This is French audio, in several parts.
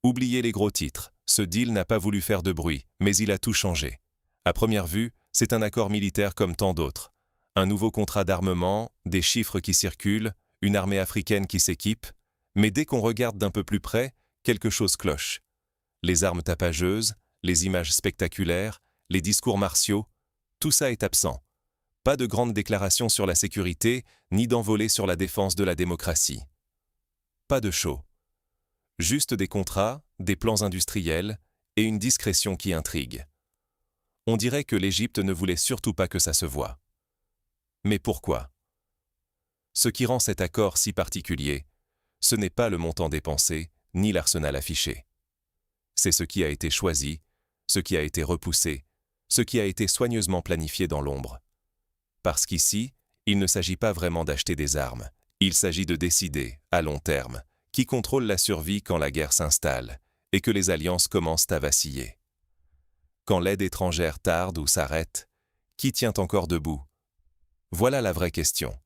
Oubliez les gros titres, ce deal n'a pas voulu faire de bruit, mais il a tout changé. À première vue, c'est un accord militaire comme tant d'autres. Un nouveau contrat d'armement, des chiffres qui circulent, une armée africaine qui s'équipe, mais dès qu'on regarde d'un peu plus près, quelque chose cloche. Les armes tapageuses, les images spectaculaires, les discours martiaux, tout ça est absent. Pas de grandes déclarations sur la sécurité, ni d'envolée sur la défense de la démocratie. Pas de show. Juste des contrats, des plans industriels et une discrétion qui intrigue. On dirait que l'Égypte ne voulait surtout pas que ça se voie. Mais pourquoi? Ce qui rend cet accord si particulier, ce n'est pas le montant dépensé, ni l'arsenal affiché. C'est ce qui a été choisi, ce qui a été repoussé, ce qui a été soigneusement planifié dans l'ombre. Parce qu'ici, il ne s'agit pas vraiment d'acheter des armes, il s'agit de décider, à long terme, qui contrôle la survie quand la guerre s'installe et que les alliances commencent à vaciller. Quand l'aide étrangère tarde ou s'arrête, qui tient encore debout? Voilà la vraie question.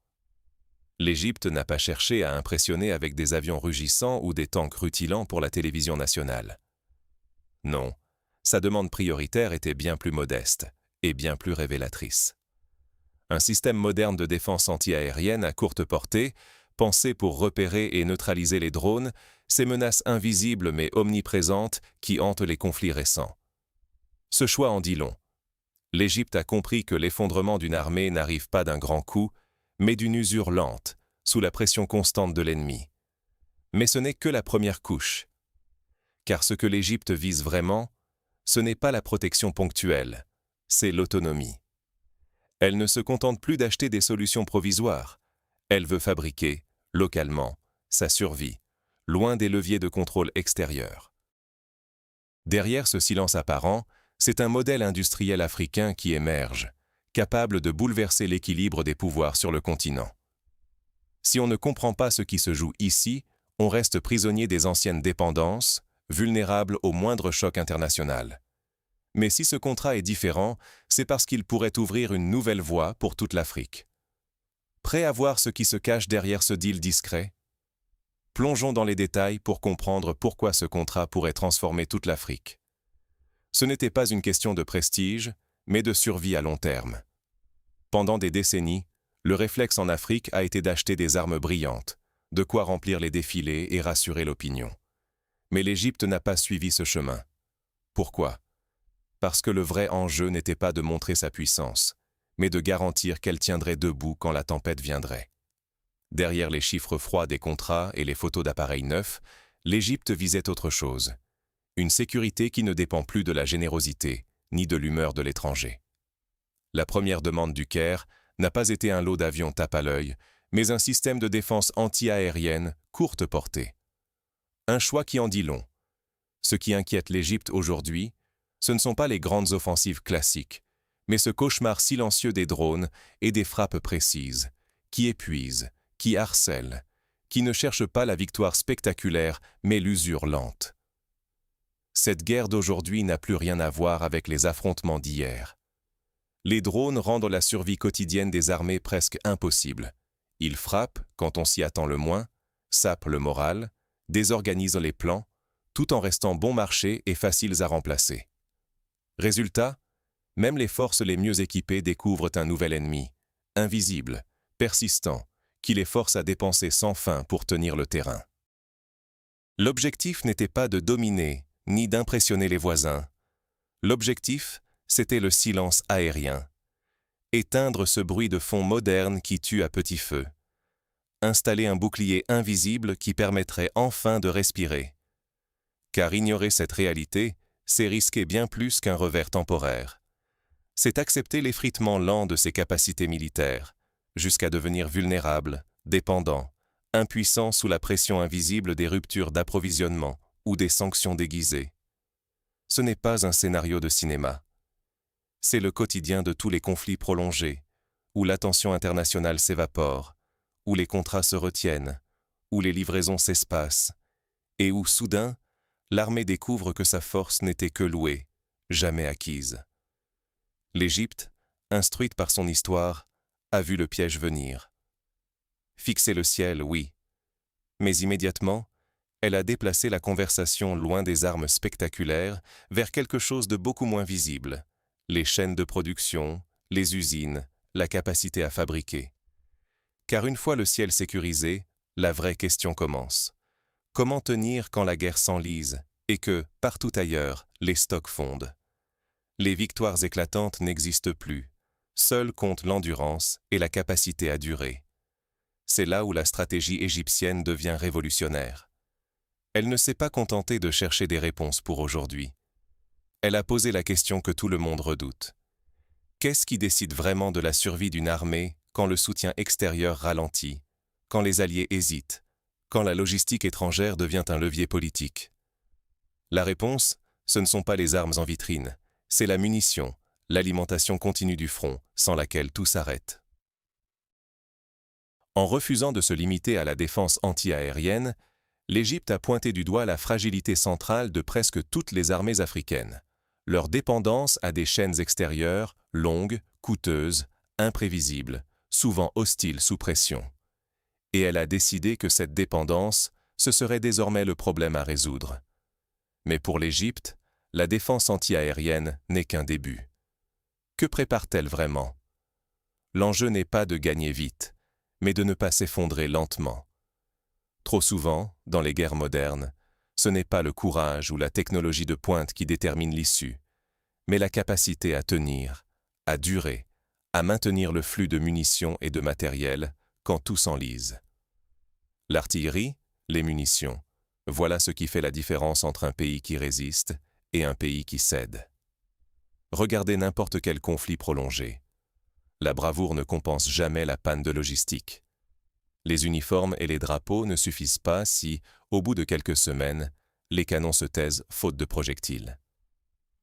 L'Égypte n'a pas cherché à impressionner avec des avions rugissants ou des tanks rutilants pour la télévision nationale. Non, sa demande prioritaire était bien plus modeste et bien plus révélatrice. Un système moderne de défense anti-aérienne à courte portée, pensé pour repérer et neutraliser les drones, ces menaces invisibles mais omniprésentes qui hantent les conflits récents. Ce choix en dit long. L'Égypte a compris que l'effondrement d'une armée n'arrive pas d'un grand coup, mais d'une usure lente, sous la pression constante de l'ennemi. Mais ce n'est que la première couche. Car ce que l'Égypte vise vraiment, ce n'est pas la protection ponctuelle, c'est l'autonomie. Elle ne se contente plus d'acheter des solutions provisoires. Elle veut fabriquer, localement, sa survie, loin des leviers de contrôle extérieurs. Derrière ce silence apparent, c'est un modèle industriel africain qui émerge, capable de bouleverser l'équilibre des pouvoirs sur le continent. Si on ne comprend pas ce qui se joue ici, on reste prisonnier des anciennes dépendances, vulnérable au moindre choc international. Mais si ce contrat est différent, c'est parce qu'il pourrait ouvrir une nouvelle voie pour toute l'Afrique. Prêt à voir ce qui se cache derrière ce deal discret? Plongeons dans les détails pour comprendre pourquoi ce contrat pourrait transformer toute l'Afrique. Ce n'était pas une question de prestige, mais de survie à long terme. Pendant des décennies, le réflexe en Afrique a été d'acheter des armes brillantes, de quoi remplir les défilés et rassurer l'opinion. Mais l'Égypte n'a pas suivi ce chemin. Pourquoi? Parce que le vrai enjeu n'était pas de montrer sa puissance, mais de garantir qu'elle tiendrait debout quand la tempête viendrait. Derrière les chiffres froids des contrats et les photos d'appareils neufs, l'Égypte visait autre chose. Une sécurité qui ne dépend plus de la générosité, ni de l'humeur de l'étranger. La première demande du Caire n'a pas été un lot d'avions tape à l'œil, mais un système de défense anti-aérienne courte portée. Un choix qui en dit long. Ce qui inquiète l'Égypte aujourd'hui, ce ne sont pas les grandes offensives classiques, mais ce cauchemar silencieux des drones et des frappes précises, qui épuisent, qui harcèlent, qui ne cherchent pas la victoire spectaculaire, mais l'usure lente. Cette guerre d'aujourd'hui n'a plus rien à voir avec les affrontements d'hier. Les drones rendent la survie quotidienne des armées presque impossible. Ils frappent, quand on s'y attend le moins, sapent le moral, désorganisent les plans, tout en restant bon marché et faciles à remplacer. Résultat, même les forces les mieux équipées découvrent un nouvel ennemi, invisible, persistant, qui les force à dépenser sans fin pour tenir le terrain. L'objectif n'était pas de dominer, ni d'impressionner les voisins. L'objectif, c'était le silence aérien. Éteindre ce bruit de fond moderne qui tue à petit feu. Installer un bouclier invisible qui permettrait enfin de respirer. Car ignorer cette réalité, c'est risquer bien plus qu'un revers temporaire. C'est accepter l'effritement lent de ses capacités militaires, jusqu'à devenir vulnérable, dépendant, impuissant sous la pression invisible des ruptures d'approvisionnement ou des sanctions déguisées. Ce n'est pas un scénario de cinéma. C'est le quotidien de tous les conflits prolongés, où l'attention internationale s'évapore, où les contrats se retiennent, où les livraisons s'espacent, et où, soudain, l'armée découvre que sa force n'était que louée, jamais acquise. L'Égypte, instruite par son histoire, a vu le piège venir. Fixer le ciel, oui, mais immédiatement, Elle a déplacé la conversation loin des armes spectaculaires vers quelque chose de beaucoup moins visible. Les chaînes de production, les usines, la capacité à fabriquer. Car une fois le ciel sécurisé, la vraie question commence. Comment tenir quand la guerre s'enlise et que, partout ailleurs, les stocks fondent? Les victoires éclatantes n'existent plus. Seul compte l'endurance et la capacité à durer. C'est là où la stratégie égyptienne devient révolutionnaire. Elle ne s'est pas contentée de chercher des réponses pour aujourd'hui. Elle a posé la question que tout le monde redoute. Qu'est-ce qui décide vraiment de la survie d'une armée quand le soutien extérieur ralentit, quand les alliés hésitent, quand la logistique étrangère devient un levier politique? La réponse, ce ne sont pas les armes en vitrine, c'est la munition, l'alimentation continue du front, sans laquelle tout s'arrête. En refusant de se limiter à la défense anti-aérienne, l'Égypte a pointé du doigt la fragilité centrale de presque toutes les armées africaines. Leur dépendance à des chaînes extérieures, longues, coûteuses, imprévisibles, souvent hostiles sous pression. Et elle a décidé que cette dépendance, ce serait désormais le problème à résoudre. Mais pour l'Égypte, la défense anti-aérienne n'est qu'un début. Que prépare-t-elle vraiment? L'enjeu n'est pas de gagner vite, mais de ne pas s'effondrer lentement. Trop souvent, dans les guerres modernes, ce n'est pas le courage ou la technologie de pointe qui détermine l'issue, mais la capacité à tenir, à durer, à maintenir le flux de munitions et de matériel quand tout s'enlise. L'artillerie, les munitions, voilà ce qui fait la différence entre un pays qui résiste et un pays qui cède. Regardez n'importe quel conflit prolongé. La bravoure ne compense jamais la panne de logistique. Les uniformes et les drapeaux ne suffisent pas si, au bout de quelques semaines, les canons se taisent faute de projectiles.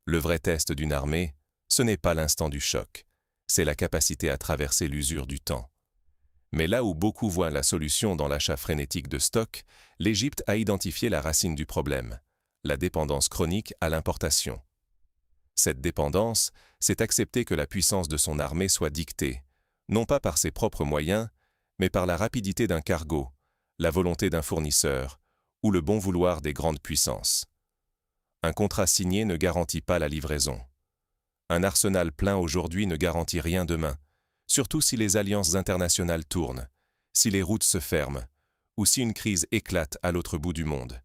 Le vrai test d'une armée, ce n'est pas l'instant du choc, c'est la capacité à traverser l'usure du temps. Mais là où beaucoup voient la solution dans l'achat frénétique de stocks, l'Égypte a identifié la racine du problème, la dépendance chronique à l'importation. Cette dépendance, c'est accepter que la puissance de son armée soit dictée, non pas par ses propres moyens, mais par la rapidité d'un cargo, la volonté d'un fournisseur ou le bon vouloir des grandes puissances. Un contrat signé ne garantit pas la livraison. Un arsenal plein aujourd'hui ne garantit rien demain, surtout si les alliances internationales tournent, si les routes se ferment, ou si une crise éclate à l'autre bout du monde.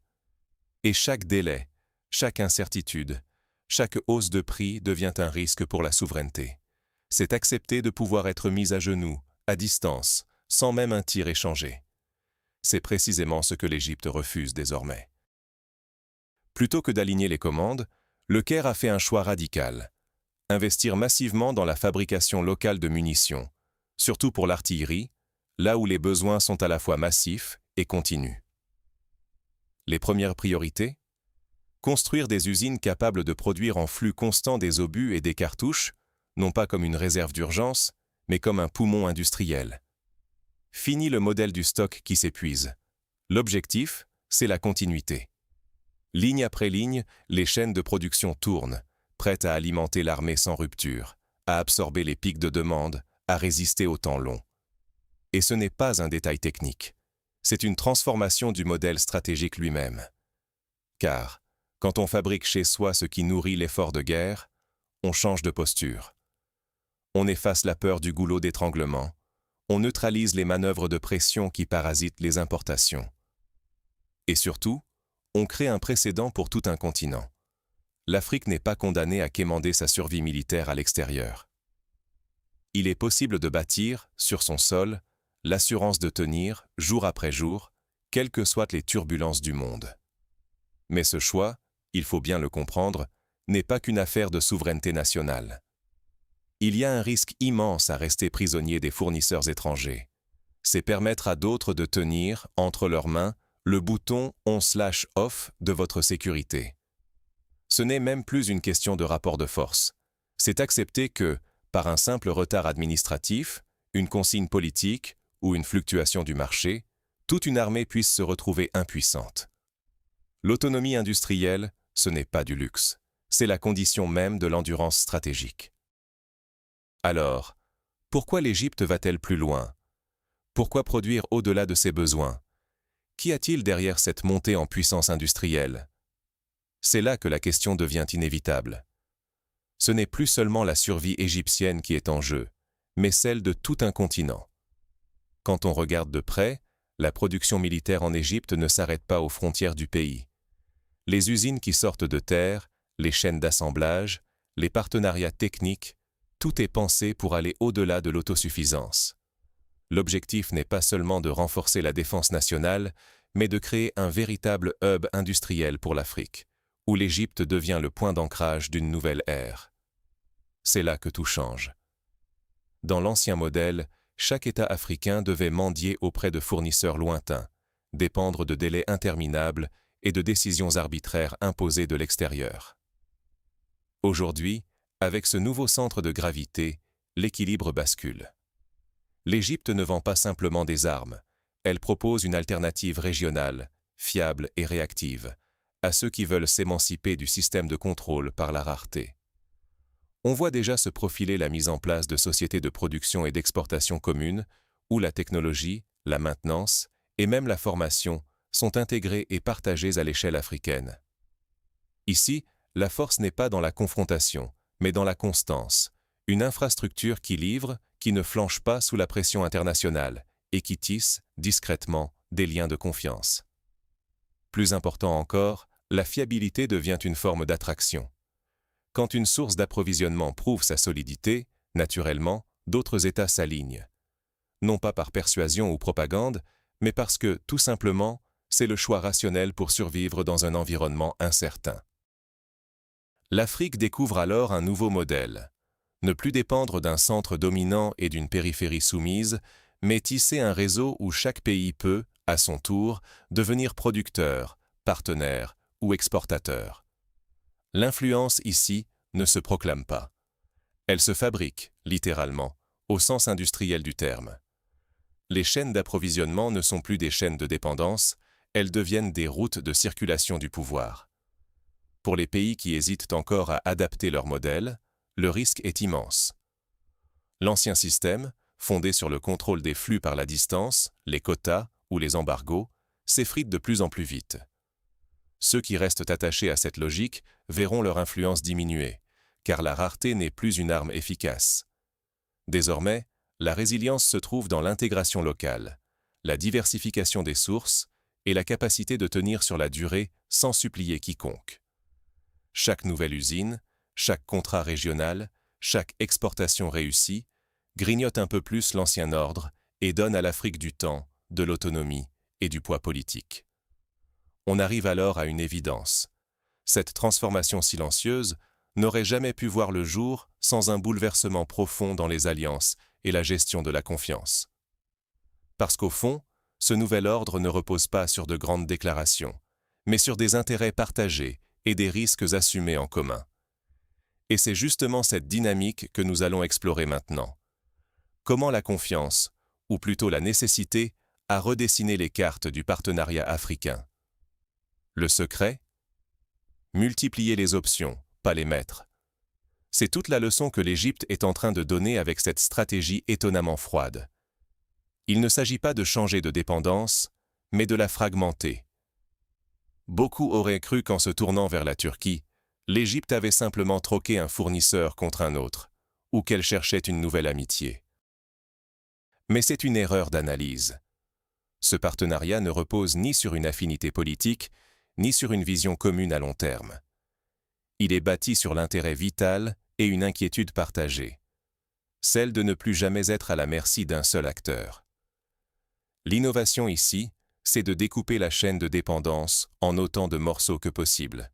Et chaque délai, chaque incertitude, chaque hausse de prix devient un risque pour la souveraineté. C'est accepter de pouvoir être mis à genoux, à distance, sans même un tir échangé. C'est précisément ce que l'Égypte refuse désormais. Plutôt que d'aligner les commandes, le Caire a fait un choix radical. Investir massivement dans la fabrication locale de munitions, surtout pour l'artillerie, là où les besoins sont à la fois massifs et continus. Les premières priorités? Construire des usines capables de produire en flux constant des obus et des cartouches, non pas comme une réserve d'urgence, mais comme un poumon industriel. Fini le modèle du stock qui s'épuise. L'objectif, c'est la continuité. Ligne après ligne, les chaînes de production tournent, prêtes à alimenter l'armée sans rupture, à absorber les pics de demande, à résister au temps long. Et ce n'est pas un détail technique. C'est une transformation du modèle stratégique lui-même. Car, quand on fabrique chez soi ce qui nourrit l'effort de guerre, on change de posture. On efface la peur du goulot d'étranglement. On neutralise les manœuvres de pression qui parasitent les importations. Et surtout, on crée un précédent pour tout un continent. L'Afrique n'est pas condamnée à quémander sa survie militaire à l'extérieur. Il est possible de bâtir, sur son sol, l'assurance de tenir, jour après jour, quelles que soient les turbulences du monde. Mais ce choix, il faut bien le comprendre, n'est pas qu'une affaire de souveraineté nationale. Il y a un risque immense à rester prisonnier des fournisseurs étrangers. C'est permettre à d'autres de tenir, entre leurs mains, le bouton on/off de votre sécurité. Ce n'est même plus une question de rapport de force. C'est accepter que, par un simple retard administratif, une consigne politique ou une fluctuation du marché, toute une armée puisse se retrouver impuissante. L'autonomie industrielle, ce n'est pas du luxe. C'est la condition même de l'endurance stratégique. Alors, pourquoi l'Égypte va-t-elle plus loin? Pourquoi produire au-delà de ses besoins? Qu'y a-t-il derrière cette montée en puissance industrielle? C'est là que la question devient inévitable. Ce n'est plus seulement la survie égyptienne qui est en jeu, mais celle de tout un continent. Quand on regarde de près, la production militaire en Égypte ne s'arrête pas aux frontières du pays. Les usines qui sortent de terre, les chaînes d'assemblage, les partenariats techniques, tout est pensé pour aller au-delà de l'autosuffisance. L'objectif n'est pas seulement de renforcer la défense nationale, mais de créer un véritable hub industriel pour l'Afrique, où l'Égypte devient le point d'ancrage d'une nouvelle ère. C'est là que tout change. Dans l'ancien modèle, chaque État africain devait mendier auprès de fournisseurs lointains, dépendre de délais interminables et de décisions arbitraires imposées de l'extérieur. Aujourd'hui, avec ce nouveau centre de gravité, l'équilibre bascule. L'Égypte ne vend pas simplement des armes, elle propose une alternative régionale, fiable et réactive, à ceux qui veulent s'émanciper du système de contrôle par la rareté. On voit déjà se profiler la mise en place de sociétés de production et d'exportation communes, où la technologie, la maintenance et même la formation sont intégrées et partagées à l'échelle africaine. Ici, la force n'est pas dans la confrontation, mais dans la constance, une infrastructure qui livre, qui ne flanche pas sous la pression internationale et qui tisse, discrètement, des liens de confiance. Plus important encore, la fiabilité devient une forme d'attraction. Quand une source d'approvisionnement prouve sa solidité, naturellement, d'autres États s'alignent. Non pas par persuasion ou propagande, mais parce que, tout simplement, c'est le choix rationnel pour survivre dans un environnement incertain. L'Afrique découvre alors un nouveau modèle. Ne plus dépendre d'un centre dominant et d'une périphérie soumise, mais tisser un réseau où chaque pays peut, à son tour, devenir producteur, partenaire ou exportateur. L'influence ici ne se proclame pas. Elle se fabrique, littéralement, au sens industriel du terme. Les chaînes d'approvisionnement ne sont plus des chaînes de dépendance, elles deviennent des routes de circulation du pouvoir. Pour les pays qui hésitent encore à adapter leur modèle, le risque est immense. L'ancien système, fondé sur le contrôle des flux par la distance, les quotas ou les embargos, s'effrite de plus en plus vite. Ceux qui restent attachés à cette logique verront leur influence diminuer, car la rareté n'est plus une arme efficace. Désormais, la résilience se trouve dans l'intégration locale, la diversification des sources et la capacité de tenir sur la durée sans supplier quiconque. Chaque nouvelle usine, chaque contrat régional, chaque exportation réussie, grignote un peu plus l'ancien ordre et donne à l'Afrique du temps, de l'autonomie et du poids politique. On arrive alors à une évidence. Cette transformation silencieuse n'aurait jamais pu voir le jour sans un bouleversement profond dans les alliances et la gestion de la confiance. Parce qu'au fond, ce nouvel ordre ne repose pas sur de grandes déclarations, mais sur des intérêts partagés et des risques assumés en commun. Et c'est justement cette dynamique que nous allons explorer maintenant. Comment la confiance, ou plutôt la nécessité, a redessiné les cartes du partenariat africain. Le secret? Multiplier les options, pas les mettre. C'est toute la leçon que l'Égypte est en train de donner avec cette stratégie étonnamment froide. Il ne s'agit pas de changer de dépendance, mais de la fragmenter. Beaucoup auraient cru qu'en se tournant vers la Turquie, l'Égypte avait simplement troqué un fournisseur contre un autre, ou qu'elle cherchait une nouvelle amitié. Mais c'est une erreur d'analyse. Ce partenariat ne repose ni sur une affinité politique, ni sur une vision commune à long terme. Il est bâti sur l'intérêt vital et une inquiétude partagée, celle de ne plus jamais être à la merci d'un seul acteur. L'innovation ici, c'est de découper la chaîne de dépendance en autant de morceaux que possible.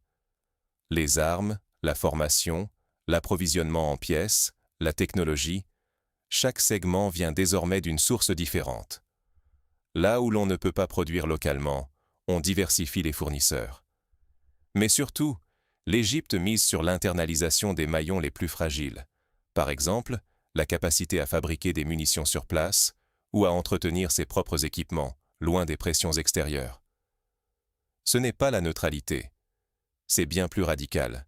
Les armes, la formation, l'approvisionnement en pièces, la technologie, chaque segment vient désormais d'une source différente. Là où l'on ne peut pas produire localement, on diversifie les fournisseurs. Mais surtout, l'Égypte mise sur l'internalisation des maillons les plus fragiles. Par exemple, la capacité à fabriquer des munitions sur place ou à entretenir ses propres équipements, loin des pressions extérieures. Ce n'est pas la neutralité. C'est bien plus radical.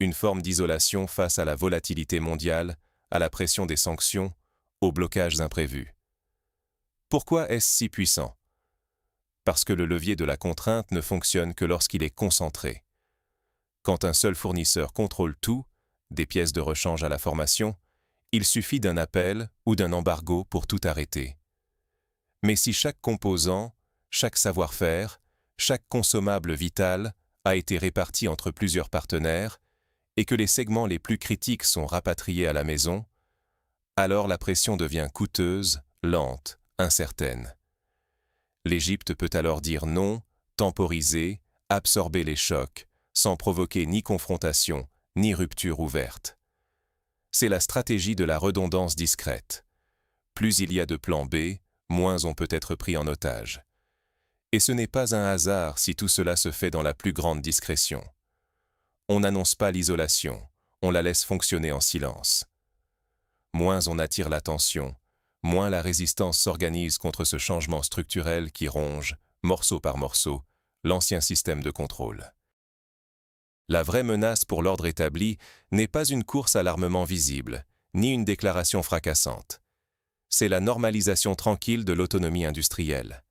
Une forme d'isolation face à la volatilité mondiale, à la pression des sanctions, aux blocages imprévus. Pourquoi est-ce si puissant? parce que le levier de la contrainte ne fonctionne que lorsqu'il est concentré. Quand un seul fournisseur contrôle tout, des pièces de rechange à la formation, il suffit d'un appel ou d'un embargo pour tout arrêter. Mais si chaque composant, chaque savoir-faire, chaque consommable vital a été réparti entre plusieurs partenaires et que les segments les plus critiques sont rapatriés à la maison, alors la pression devient coûteuse, lente, incertaine. L'Égypte peut alors dire non, temporiser, absorber les chocs, sans provoquer ni confrontation, ni rupture ouverte. C'est la stratégie de la redondance discrète. Plus il y a de plans B, moins on peut être pris en otage. Et ce n'est pas un hasard si tout cela se fait dans la plus grande discrétion. On n'annonce pas l'isolation, on la laisse fonctionner en silence. Moins on attire l'attention, moins la résistance s'organise contre ce changement structurel qui ronge, morceau par morceau, l'ancien système de contrôle. La vraie menace pour l'ordre établi n'est pas une course à l'armement visible, ni une déclaration fracassante. C'est la normalisation tranquille de l'autonomie industrielle.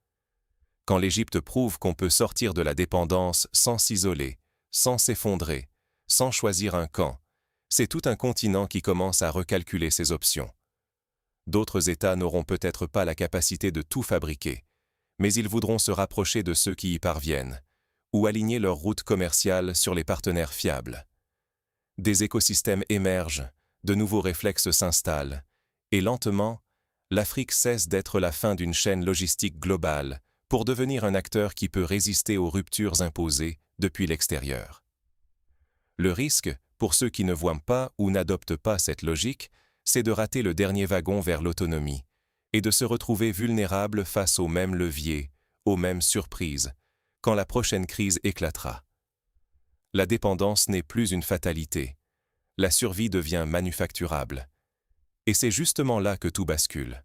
Quand l'Égypte prouve qu'on peut sortir de la dépendance sans s'isoler, sans s'effondrer, sans choisir un camp, c'est tout un continent qui commence à recalculer ses options. D'autres États n'auront peut-être pas la capacité de tout fabriquer, mais ils voudront se rapprocher de ceux qui y parviennent, ou aligner leurs routes commerciales sur les partenaires fiables. Des écosystèmes émergent, de nouveaux réflexes s'installent, et lentement, l'Afrique cesse d'être la fin d'une chaîne logistique globale pour devenir un acteur qui peut résister aux ruptures imposées depuis l'extérieur. Le risque, pour ceux qui ne voient pas ou n'adoptent pas cette logique, c'est de rater le dernier wagon vers l'autonomie et de se retrouver vulnérable face aux mêmes leviers, aux mêmes surprises, quand la prochaine crise éclatera. La dépendance n'est plus une fatalité. La survie devient manufacturable. Et c'est justement là que tout bascule.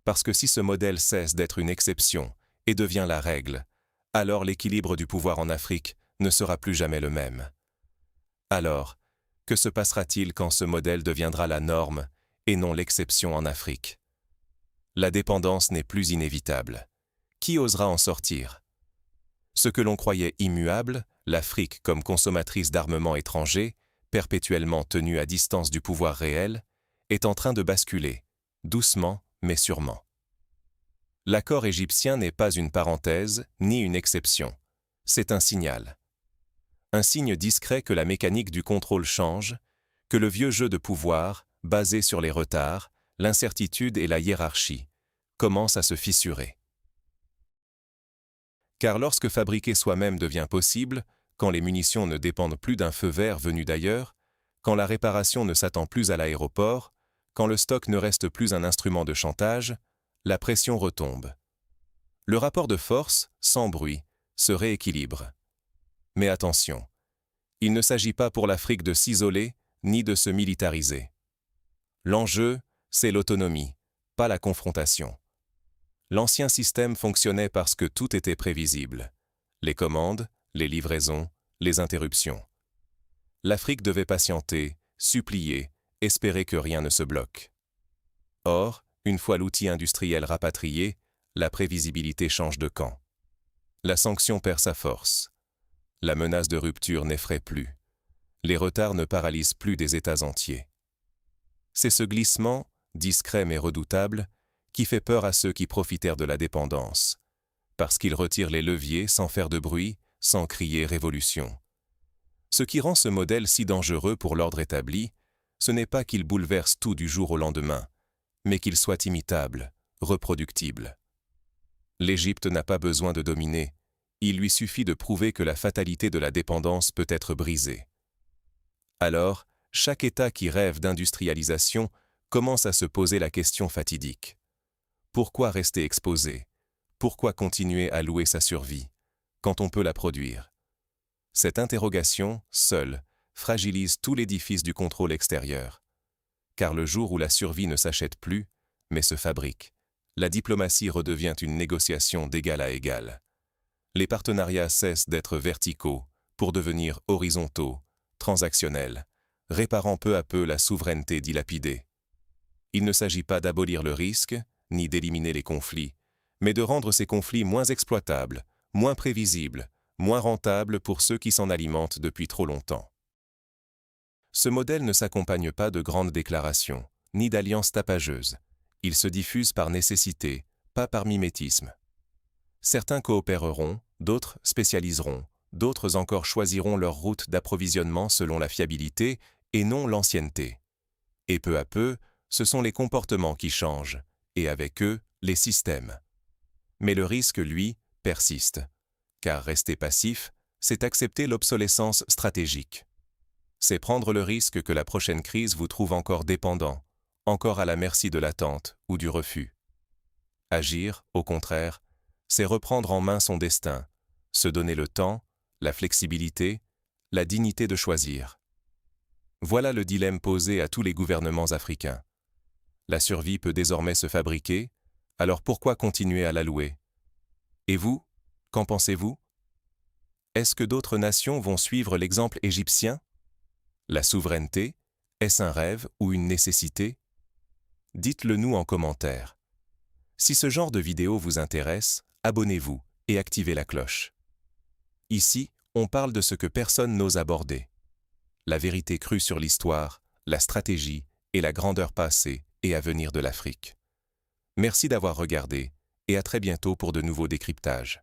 Parce que si ce modèle cesse d'être une exception et devient la règle, alors l'équilibre du pouvoir en Afrique ne sera plus jamais le même. Alors, que se passera-t-il quand ce modèle deviendra la norme et non l'exception en Afrique? La dépendance n'est plus inévitable. Qui osera en sortir? Ce que l'on croyait immuable, l'Afrique comme consommatrice d'armements étrangers, perpétuellement tenue à distance du pouvoir réel, est en train de basculer, doucement mais sûrement. L'accord égyptien n'est pas une parenthèse ni une exception. C'est un signal. Un signe discret que la mécanique du contrôle change, que le vieux jeu de pouvoir, basé sur les retards, l'incertitude et la hiérarchie, commence à se fissurer. Car lorsque fabriquer soi-même devient possible, quand les munitions ne dépendent plus d'un feu vert venu d'ailleurs, quand la réparation ne s'attend plus à l'aéroport, quand le stock ne reste plus un instrument de chantage, la pression retombe. Le rapport de force, sans bruit, se rééquilibre. Mais attention, il ne s'agit pas pour l'Afrique de s'isoler ni de se militariser. L'enjeu, c'est l'autonomie, pas la confrontation. L'ancien système fonctionnait parce que tout était prévisible. Les commandes, les livraisons, les interruptions. L'Afrique devait patienter, supplier, espérer que rien ne se bloque. Or, une fois l'outil industriel rapatrié, la prévisibilité change de camp. La sanction perd sa force. La menace de rupture n'effraie plus. Les retards ne paralysent plus des États entiers. C'est ce glissement, discret mais redoutable, qui fait peur à ceux qui profitèrent de la dépendance, parce qu'il retire les leviers sans faire de bruit, sans crier révolution. Ce qui rend ce modèle si dangereux pour l'ordre établi, ce n'est pas qu'il bouleverse tout du jour au lendemain, mais qu'il soit imitable, reproductible. L'Égypte n'a pas besoin de dominer, il lui suffit de prouver que la fatalité de la dépendance peut être brisée. Alors, chaque État qui rêve d'industrialisation commence à se poser la question fatidique. Pourquoi rester exposé? Pourquoi continuer à louer sa survie, quand on peut la produire? Cette interrogation, seule, fragilise tout l'édifice du contrôle extérieur. Car le jour où la survie ne s'achète plus, mais se fabrique, la diplomatie redevient une négociation d'égal à égal. Les partenariats cessent d'être verticaux pour devenir horizontaux, transactionnels, réparant peu à peu la souveraineté dilapidée. Il ne s'agit pas d'abolir le risque, ni d'éliminer les conflits, mais de rendre ces conflits moins exploitables, moins prévisibles, moins rentables pour ceux qui s'en alimentent depuis trop longtemps. Ce modèle ne s'accompagne pas de grandes déclarations, ni d'alliances tapageuses. Il se diffuse par nécessité, pas par mimétisme. Certains coopéreront, d'autres spécialiseront, d'autres encore choisiront leur route d'approvisionnement selon la fiabilité et non l'ancienneté. Et peu à peu, ce sont les comportements qui changent, et avec eux, les systèmes. Mais le risque, lui, persiste. Car rester passif, c'est accepter l'obsolescence stratégique. C'est prendre le risque que la prochaine crise vous trouve encore dépendant, encore à la merci de l'attente ou du refus. Agir, au contraire, c'est reprendre en main son destin, se donner le temps, la flexibilité, la dignité de choisir. Voilà le dilemme posé à tous les gouvernements africains. La survie peut désormais se fabriquer, alors pourquoi continuer à la louer? Et vous, qu'en pensez-vous? Est-ce que d'autres nations vont suivre l'exemple égyptien? La souveraineté, est-ce un rêve ou une nécessité? Dites-le nous en commentaire. Si ce genre de vidéo vous intéresse, abonnez-vous et activez la cloche. Ici, on parle de ce que personne n'ose aborder. La vérité crue sur l'histoire, la stratégie et la grandeur passée et à venir de l'Afrique. Merci d'avoir regardé et à très bientôt pour de nouveaux décryptages.